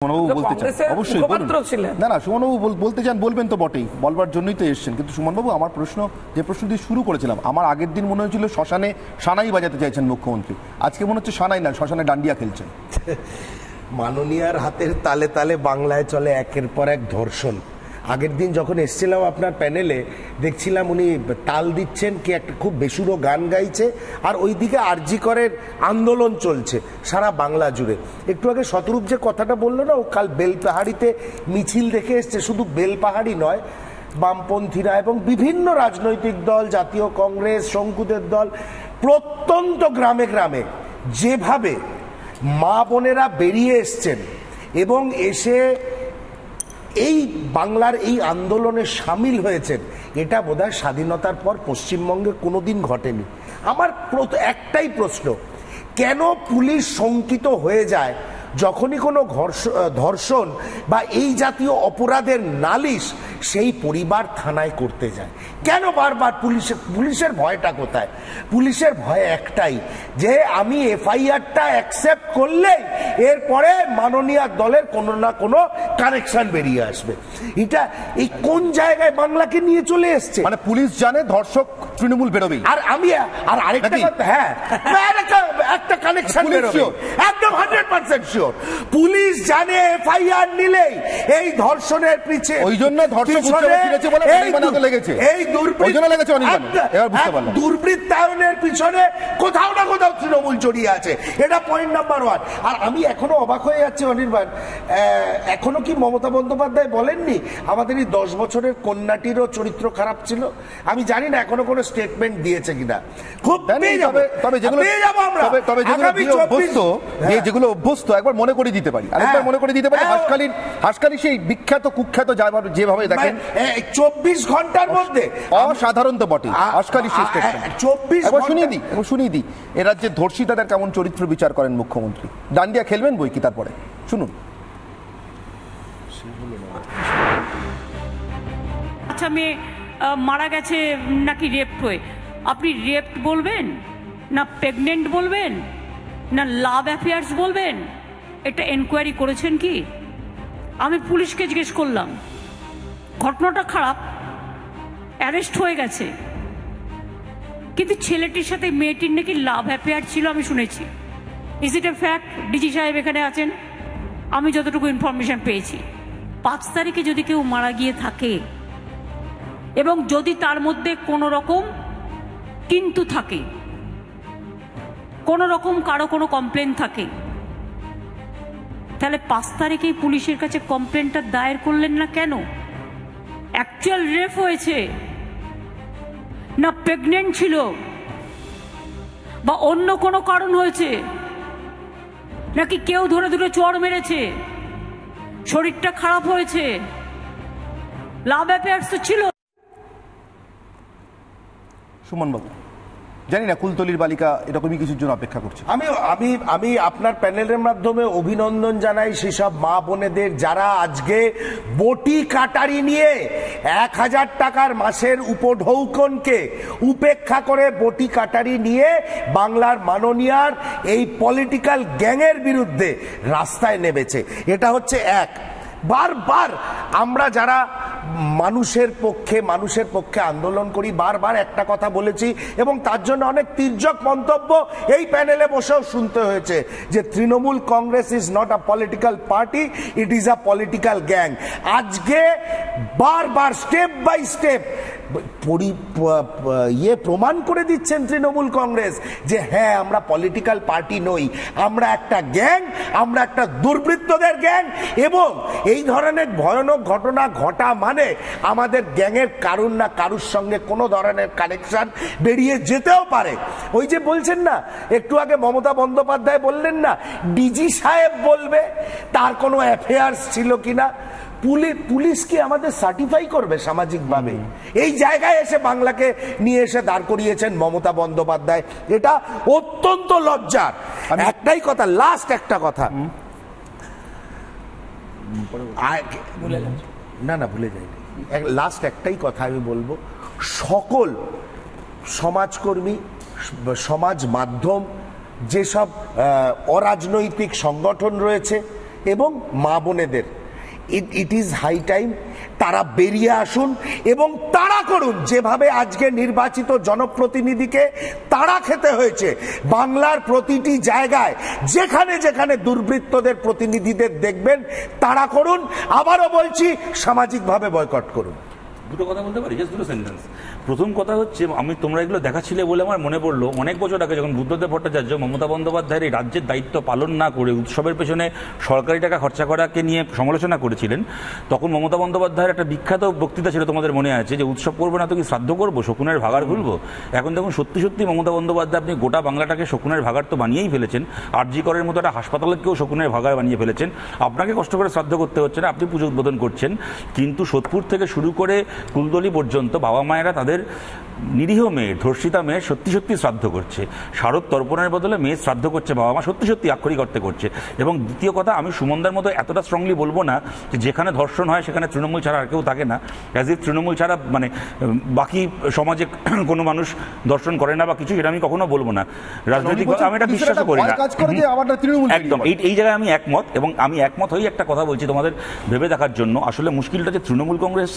সুমনবাবু বলতে চান, বলবেন তো বটেই, বলবার জন্যই তো এসছেন। কিন্তু সুমনবাবু, আমার যে প্রশ্ন দিয়ে শুরু করেছিলাম, আমার আগের দিন মনে হয়েছিল শ্মশানে সানাই বাজাতে চাইছেন মুখ্যমন্ত্রী, আজকে মনে হচ্ছে সানাই না, শ্মশানে ডান্ডিয়া খেলছেন। মাননীয়ার হাতের তালে তালে বাংলায় চলে একের পর এক ধর্ষণ। আগের দিন যখন এসেছিলাম আপনার প্যানেলে, দেখছিলাম উনি তাল দিচ্ছেন, কি একটা খুব বেসুরো গান গাইছে, আর ওইদিকে আরজি করের আন্দোলন চলছে সারা বাংলা জুড়ে। একটু আগে শতরূপ যে কথাটা বললো না, ও কাল বেলপাহাড়িতে মিছিল দেখে এসছে। শুধু বেলপাহাড়ি নয়, বামপন্থীরা এবং বিভিন্ন রাজনৈতিক দল, জাতীয় কংগ্রেস, শঙ্কুদের দল, প্রত্যন্ত গ্রামে গ্রামে যেভাবে মা বোনেরা বেরিয়ে এসছেন এবং এসে এই বাংলার এই আন্দোলনে সামিল হয়েছেন, এটা বোধহয় স্বাধীনতার পর পশ্চিমবঙ্গে কোনোদিন ঘটেনি। আমার একটাই প্রশ্ন, কেন পুলিশ শঙ্কিত হয়ে যায় যখনই কোনো ধর্ষণ বা এই জাতীয় অপরাধের নালিশ সেই পরিবার থানায় করতে যায়? কেন বারবার পুলিশের ভয়টা কোথায়? পুলিশের ভয় একটাই, যে আমি এফআইআরটা অ্যাকসেপ্ট করলেই এরপরে মাননীয় দলের কোনো না কোনো কানেকশন বেরিয়ে আসবে। এটা এই কোন জায়গায় বাংলাকে নিয়ে চলে এসছে? মানে পুলিশ জানে ধর্ষক তৃণমূল বেরোবেই, আর আমি আর আরেকটা কথা, হ্যাঁ একটা কানেকশন বেরোবে, একদম 100% শিওর। পুলিশ জানে এফআইআর নিলেই এই ধর্ষণের পিছনে, ওই জন্য দুর্বৃত্তায়নের পিছনে কোথাও না কোথাও তৃণমূল জড়িয়ে আছে। এটা পয়েন্ট নাম্বার 1। আর আমি এখনো অবাক হয়ে যাচ্ছি অনির্বাণ, এখনো কি মমতা বন্দ্যোপাধ্যায় বলেননি আমাদের এই 10 বছরের কন্যাটিরও চরিত্র খারাপ ছিল? আমি জানি না এখনো কোনো স্টেটমেন্ট দিয়েছে কিনা। খুব যেগুলো অভ্যস্ত একবার মনে করে দিতে পারি, আরেকবার মনে করে দিতে পারি, হাসখালি সেই বিখ্যাত কুখ্যাত যেভাবে দেখেন 24 ঘন্টার মধ্যে অসাধারণ তো বটে। হাসখালি 24 শুনিয়ে দিই এ রাজ্যের ধর্ষিতাদের কেমন চরিত্র বিচার করেন মুখ্যমন্ত্রী। ডান্ডিয়া খেলবেন বই কি তারপরে শুনুন। আচ্ছা, মেয়ে মারা গেছে নাকি রেপ হয়ে, আপনি রেপ বলবেন না প্রেগনেন্ট বলবেন না লাভ অ্যাফেয়ার্স বলবেন? এটা এনকোয়ারি করেছেন কি? আমি পুলিশকে জিজ্ঞেস করলাম, ঘটনাটা খারাপ, অ্যারেস্ট হয়ে গেছে, কিন্তু ছেলেটির সাথে মেয়েটির নাকি লাভ অ্যাফেয়ার ছিল আমি শুনেছি। Is it a fact? DG সাহেব এখানে আছেন, আমি যতটুকু ইনফরমেশন পেয়েছি 5 তারিখে যদি কেউ মারা গিয়ে থাকে এবং যদি তার মধ্যে কোনো রকম কিন্তু থাকে, কোনো রকম কারো কোনো কমপ্লেন থাকে, তাহলে 5 তারিখেই পুলিশের কাছে কমপ্লেনটা দায়ের করলেন না কেন? অ্যাকচুয়াল রেপ হয়েছে না প্রেগনেন্ট ছিল বা অন্য কোনো কারণ হয়েছে, নাকি কেউ ধরে ধরে চড় মেরেছে, শরীরটা খারাপ হয়েছে, লাভ অ্যাফেয়ার্স তো ছিল। সুমন বাবু, জানি না কুলতলির বালিকা এরকমই কিছুর জন্য অপেক্ষা করছে। আমি আপনার প্যানেলের মাধ্যমে অভিনন্দন জানাই সেসব মা বোনেদের যারা আজকে বটি কাটারি নিয়ে 1000 টাকার মাসের উপঢৌকনকে উপেক্ষা করে বটি কাটারি নিয়ে বাংলার মাননীয়ার এই পলিটিক্যাল গ্যাংয়ের বিরুদ্ধে রাস্তায় নেমেছে। এটা হচ্ছে এক। বারবার আমরা যারা মানুষের পক্ষে আন্দোলন করি, বারবার একটা কথা বলেছি এবং তার জন্য অনেক তির্যক মন্তব্য এই প্যানেলে বসেও শুনতে হয়েছে, যে Trinamool Congress is not a political party, it is a political gang. আজকে বারবার স্টেপ বাই স্টেপ প্রমাণ করে দিচ্ছেন তৃণমূল কংগ্রেস যে হ্যাঁ, আমরা পলিটিক্যাল পার্টি নই, আমরা একটা গ্যাং, আমরা একটা দুর্বৃত্তদের গ্যাং, এবং এই ধরনের ভয়ানক ঘটনা ঘটা মানে আমাদের গ্যাংয়ের কারুর না কারুর সঙ্গে কোনো ধরনের কানেকশন বেরিয়ে যেতেও পারে। ওই যে বলছেন না, একটু আগে মমতা বন্দ্যোপাধ্যায় বললেন না ডিজি সাহেব বলবে তার কোনো অ্যাফেয়ার্স ছিল কিনা। পুলিশ কি আমাদের সার্টিফাই করবে সামাজিকভাবে? এই জায়গায় এসে বাংলাকে নিয়ে এসে দাঁড় করিয়েছেন মমতা বন্দ্যোপাধ্যায়, এটা অত্যন্ত লজ্জার। একটাই কথা, লাস্ট একটা কথা, ভুলে যাই, লাস্ট একটাই কথা আমি বলবো, সকল সমাজকর্মী, সমাজ মাধ্যম, যেসব অরাজনৈতিক সংগঠন রয়েছে এবং মা বোনেদের ইট ইজ হাই টাইম তারা বেরিয়ে আসুন এবং তাড়া করুন। যেভাবে আজকে নির্বাচিত জনপ্রতিনিধিকে তাড়া খেতে হয়েছে বাংলার প্রতিটি জায়গায়, যেখানে যেখানে দুর্বৃত্তদের প্রতিনিধিদের দেখবেন তাড়া করুন। আবারও বলছি, সামাজিকভাবে বয়কট করুন। দুটো কথা বলতে পারি, জাস্ট দুটো সেন্টেন্স। প্রথম কথা হচ্ছে, তোমরা এগুলো দেখাচ্ছিলে বলে আমার মনে পড়লো, অনেক বছর আগে যখন বুদ্ধদেব ভট্টাচার্য মমতা বন্দ্যোপাধ্যায়ের এই রাজ্যের দায়িত্ব পালন না করে উৎসবের পেছনে সরকারি টাকা খরচা করাকে নিয়ে সমালোচনা করেছিলেন, তখন মমতা বন্দ্যোপাধ্যায়ের একটা বিখ্যাত বক্তৃতা ছিল, তোমাদের মনে আছে, যে উৎসব করবো না তো কি শ্রাদ্ধ করবো, শকুনের ভাগাড় খুলবো। এখন দেখুন সত্যি সত্যি মমতা বন্দ্যোপাধ্যায় আপনি গোটা বাংলাটাকে শকুনের ভাগাড় তো বানিয়েই ফেলেছেন। আরজি করের মতো একটা হাসপাতালকেও শকুনের ভাগাড় বানিয়ে ফেলেছেন। আপনাকে কষ্ট করে শ্রাদ্ধ করতে হচ্ছে না, আপনি পুজো উদ্বোধন করছেন। কিন্তু সোদপুর থেকে শুরু করে কুলতলি পর্যন্ত বাবা মায়েরা তাদের নিরীহ মেয়ে, ধর্ষিতা মেয়ে সত্যি সত্যি শ্রাদ্ধ করছে। শারদ তর্পণের বদলে মেয়ে শ্রাদ্ধ করছে বাবা মা, সত্যি সত্যি আক্ষরিক অর্থে করছে। এবং দ্বিতীয় কথা, আমি সুমনদার মতো এতটা স্ট্রংলি বলবো না যে যেখানে ধর্ষণ হয় সেখানে তৃণমূল ছাড়া আর কেউ থাকে না, অ্যাজ ইফ তৃণমূল ছাড়া মানে বাকি সমাজে কোনো মানুষ দর্শন করে না বা কিছু, এটা আমি কখনো বলবো না। রাজনৈতিক আমি এটা বিশ্বাস করি না একদম। এই জায়গায় আমি একমত, এবং আমি একমত হয়েই একটা কথা বলছি তোমাদের ভেবে দেখার জন্য। আসলে মুশকিলটা যে তৃণমূল কংগ্রেস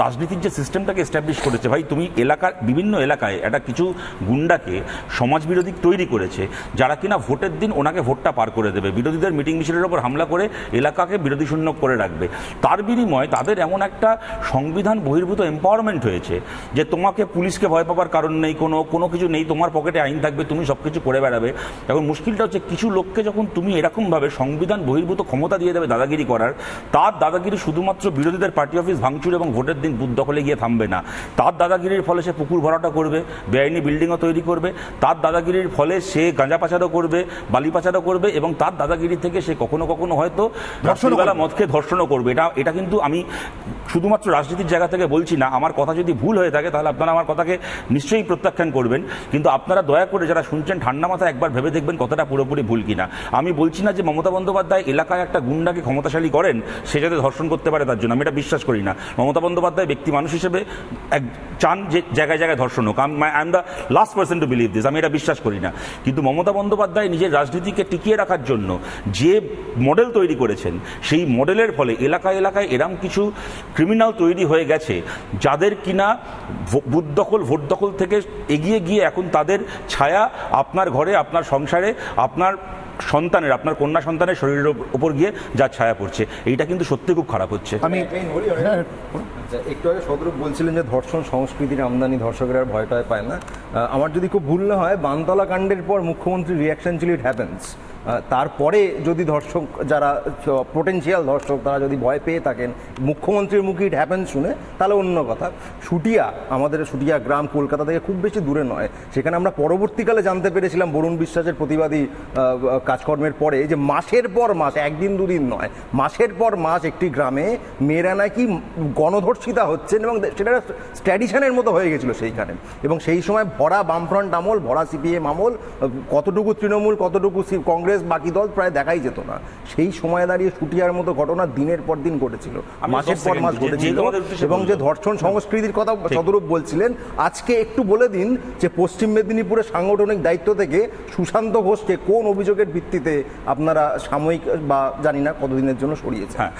রাজনীতির যে সিস্টেমটাকে এস্টাবলিশ করেছে, ভাই তুমি এলাকার বিভিন্ন এলাকায় একটা কিছু গুন্ডাকে সমাজ বিরোধী তৈরি করেছে, যারা কিনা ভোটের দিন ওনাকে ভোটটা পার করে দেবে, বিরোধীদের মিটিং মিছিলের ওপর হামলা করে এলাকাকে বিরোধী শূন্য করে রাখবে। তার বিনিময়ে তাদের এমন একটা সংবিধান বহির্ভূত এম্পাওয়ারমেন্ট হয়েছে যে তোমাকে পুলিশকে ভয় পাবার কারণ নেই, কোনো কিছু নেই, তোমার পকেটে আইন থাকবে, তুমি সব কিছু করে বেড়াবে। এখন মুশকিলটা হচ্ছে কিছু লোককে যখন তুমি এরকমভাবে সংবিধান বহির্ভূত ক্ষমতা দিয়ে দেবে দাদাগিরি করার, তার দাদাগিরি শুধুমাত্র বিরোধীদের পার্টি অফিস ভাঙচুর এবং ভোটের দিন বুথ দখলে গিয়ে থামবে না। তার দাদাগিরির ফলে সে পুকুর ভরাটা করবে, বেআইনি বিল্ডিংও তৈরি করবে, তার দাদাগিরির ফলে সে গাঁজা পাচারও করবে, বালি পাচারও করবে, এবং তার দাদাগিরি থেকে সে কখনো কখনো হয়তো রাত্রিবেলা মদ খেয়ে ধর্ষণও করবে। এটা কিন্তু আমি শুধুমাত্র রাজনীতির জায়গা থেকে বলছি না। আমার কথা যদি ভুল হয়ে থাকে তাহলে আপনারা আমার কথাকে নিশ্চয়ই প্রত্যাখ্যান করবেন, কিন্তু আপনারা দয়া করে যারা শুনছেন ঠান্ডা মাথায় একবার ভেবে দেখবেন কথাটা পুরোপুরি ভুল কিনা। আমি বলছি না যে মমতা বন্দ্যোপাধ্যায় এলাকায় একটা গুন্ডাকে ক্ষমতাশালী করেন সে যাতে ধর্ষণ করতে পারে তার জন্য, আমি এটা বিশ্বাস করি না। মমতা বন্দ্যোপাধ্যায় ব্যক্তি মানুষ হিসেবে চান যে জায়গায় জায়গায় ধর্ষণ হোক, I am the last person to believe this, আমি এটা বিশ্বাস করি না। কিন্তু মমতা বন্দ্যোপাধ্যায় নিজের রাজনীতিকে টিকিয়ে রাখার জন্য যে মডেল তৈরি করেছেন, সেই মডেলের ফলে এলাকায় এলাকায় এরম কিছু ক্রিমিনাল তৈরি হয়ে গেছে যাদের কিনা বুথ দখল ভোট দখল থেকে এগিয়ে গিয়ে এখন তাদের ছায়া আপনার ঘরে, আপনার সংসারে, আপনার সন্তানের, আপনার কন্যা সন্তানের শরীরের উপর গিয়ে যার ছায়া পড়ছে। এইটা কিন্তু সত্যি খুব খারাপ হচ্ছে। আমি একটু আগে সদরূপ বলছিলেন যে ধর্ষণ সংস্কৃতির আমদানি, ধর্ষকের আর ভয়টায় পায় না। আমার যদি খুব ভুল না হয়, বানতলা কাণ্ডের পর মুখ্যমন্ত্রীর রিয়াকশন ছিল ইট হ্যাপেন্স। তারপরে যদি ধর্ষক, যারা পোটেনশিয়াল ধর্ষক, তারা যদি ভয় পেয়ে থাকেন মুখ্যমন্ত্রীর মুখে ইট হ্যাপেন্স শুনে, তাহলে অন্য কথা। শুটিয়া, আমাদের শুটিয়া গ্রাম কলকাতা থেকে খুব বেশি দূরে নয়, সেখানে আমরা পরবর্তীকালে জানতে পেরেছিলাম বরুণ বিশ্বাসের প্রতিবাদী কাজকর্মের পরে যে মাসের পর মাস, একদিন দুদিন নয়, মাসের পর মাস একটি গ্রামে মেয়েরা নাকি গণধর্ষিতা হচ্ছেন, এবং সেটা ট্র্যাডিশনের মতো হয়ে গেছিলো সেইখানে। এবং সেই সময় ভরা বামফ্রন্ট আমল, ভরা সিপিএম আমল, কতটুকু তৃণমূল কতটুকু কংগ্রেস বাকি দল প্রায় দেখাই যেত না। সেই সময় দাঁড়িয়ে শুটিয়ার মতো ঘটনা দিনের পর দিন ঘটেছিল, মাসের পর মাস ঘটেছিল। এবং যে ধর্ষণ সংস্কৃতির কথা সদরূপ বলছিলেন, আজকে একটু বলে দিন যে পশ্চিম মেদিনীপুরের সাংগঠনিক দায়িত্ব থেকে সুশান্ত ঘোষকে কোন অভিযোগের ভিত্তিতে আপনারা সাময়িক বা জানি না কতদিনের জন্য সরিয়েছেন? হ্যাঁ,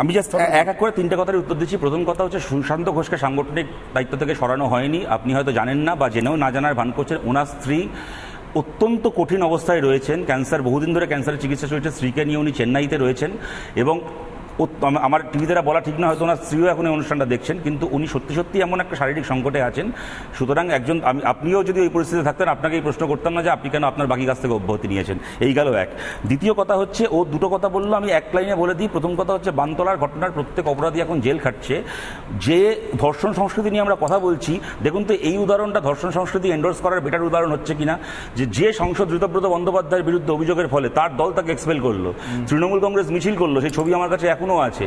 আমি জাস্ট এক এক করে তিনটে কথার উত্তর দিচ্ছি। প্রথম কথা হচ্ছে, সুশান্ত ঘোষকে সাংগঠনিক দায়িত্ব থেকে সরানো হয়নি। আপনি হয়তো জানেন না বা জেনেও না জানার ভান করছেন। ওনার স্ত্রী অত্যন্ত কঠিন অবস্থায় রয়েছেন, ক্যান্সার, বহুদিন ধরে ক্যান্সারের চিকিৎসা চলছে। স্ত্রীকে নিয়ে উনি চেন্নাইতে রয়েছেন, এবং আমার টিভিতে বলা ঠিক না, হয়তো ওনার স্ত্রীও এখন এই অনুষ্ঠানটা দেখছেন, কিন্তু উনি সত্যি সত্যি এমন একটা শারীরিক সংকটে আছেন। সুতরাং আপনিও যদি ওই পরিস্থিতিতে থাকতেন, আপনাকে এই প্রশ্ন করতাম না যে আপনি কেন আপনার বাকি কাছ থেকে অব্যাহতি নিয়েছেন। এই গেল এক। দ্বিতীয় কথা হচ্ছে, ও দুটো কথা বললো, আমি এক লাইনে বলে দিই। প্রথম কথা হচ্ছে, বানতলার ঘটনার প্রত্যেক অপরাধী এখন জেল খাটছে। যে ধর্ষণ সংস্কৃতি নিয়ে আমরা কথা বলছি, দেখুন তো এই উদাহরণটা ধর্ষণ সংস্কৃতি এন্ডোর্স করার বেটার উদাহরণ হচ্ছে কিনা, যে সাংসদ ঋতব্রত বন্দ্যোপাধ্যায়ের বিরুদ্ধে অভিযোগের ফলে তার দল তাকে এক্সপেল করলো, তৃণমূল কংগ্রেস মিছিল করলো, সেই ছবি আমার কাছে এখনো আছে।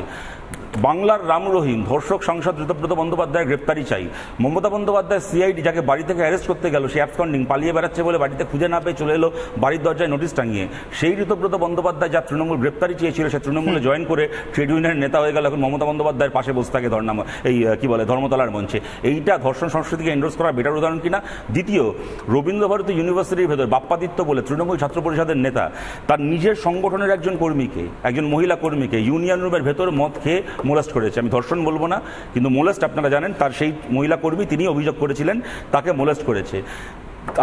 বাংলার রাম রহিম ধর্ষক সাংসদ ঋতব্রত বন্দ্যোপাধ্যায়ের গ্রেপ্তারি চাই। মমতা বন্দ্যোপাধ্যায় সিআইডি যাকে বাড়ি থেকে অ্যারেস্ট করতে গেল, সে অ্যাবসকন্ডিং পালিয়ে বেড়াচ্ছে বলে বাড়িতে খুঁজে না পেয়ে চলে এলো বাড়ির দরজায় নোটিশ টাঙিয়ে। সেই ঋতব্রত বন্দ্যোপাধ্যায় যা তৃণমূল গ্রেপ্তারি চেয়েছিল, সে তৃণমূলে জয়েন করে ট্রেড ইউনিয়নের নেতা হয়ে গেল, এখন মমতা বন্দ্যোপাধ্যায়ের পাশে বসে থাকে ধর্মতলার মঞ্চে। এইটা ধর্ষণ সংস্কৃতিকে এন্ডোর্স করার বেটার উদাহরণ কিনা? দ্বিতীয়, রবীন্দ্রভারতী ইউনিভার্সিটির ভেতর বাপ্পাদিত্য বলে তৃণমূল ছাত্র পরিষদের নেতা তার নিজের সংগঠনের একজন কর্মীকে, একজন মহিলা কর্মীকে ইউনিয়ন রুমের ভেতর মদ খেয়ে মোলেস্ট করেছে। আমি ধর্ষণ বলবো না, কিন্তু মোলেস্ট আপনারা জানেন, তার সেই মহিলা কর্মী তিনি অভিযোগ করেছিলেন তাকে মোলেস্ট করেছে।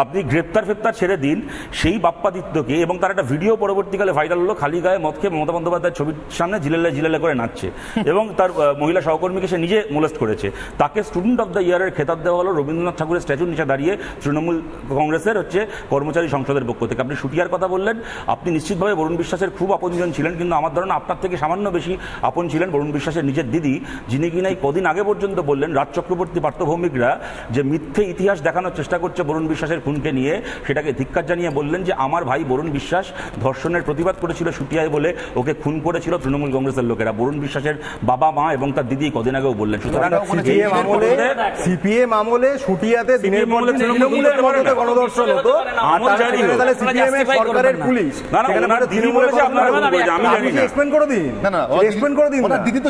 আপনি গ্রেপ্তার ছেড়ে দিন সেই বাপ্পাদিত্যকে, এবং তার একটা ভিডিও পরবর্তীকালে ভাইরাল হলো, খালি গায়ে মদ খেয়ে মমতা বন্দ্যোপাধ্যায়ের ছবির সামনে জিলেলে করে নাচছে, এবং তার মহিলা সহকর্মীকে সে নিজে মোলেস্ট করেছে। তাকে স্টুডেন্ট অফ দ্য ইয়ারের খেতাব দেওয়া হলো রবীন্দ্রনাথ ঠাকুরের স্ট্যাচুর নিচে দাঁড়িয়ে তৃণমূল কংগ্রেসের কর্মচারী সংসদের পক্ষ থেকে। আপনি শুটিয়ার কথা বললেন, আপনি নিশ্চিতভাবে বরুণ বিশ্বাসের খুব আপনজন ছিলেন, কিন্তু আমার ধারণা আপনার থেকে সামান্য বেশি আপন ছিলেন বরুণ বিশ্বাসের নিজের দিদি, যিনি কিনা এই কদিন আগে পর্যন্ত বললেন রাজ চক্রবর্তী পার্থভৌমিকরা যে মিথ্যে ইতিহাস দেখানোর চেষ্টা করছে বরুণ বিশ্বাসের খুনকে নিয়ে, সেটাকে ধিক্কার জানিয়ে বললেন যে আমার ভাই বরুণ বিশ্বাস ধর্ষণের প্রতিবাদ করেছিল শুটিয়ায় বলে ওকে খুন করেছিল তৃণমূল কংগ্রেসের লোকেরা। বরুণ বিশ্বাসের বাবা মা এবং তার দিদি কদিন আগেও বললেন। সুতরাং সিপিএম আমলে শুটিয়াতে দিনের পর দিন তৃণমূলের মধ্যে গণধর্ষণ হতো, আর তাহলে সিপিএম এর সরকারের পুলিশ না, না, দিদি বলেছে, আপনারা আমি জানি না, এক্সপ্লেইন করে দিন, না, এক্সপ্লেইন করে দিন। দিদি তো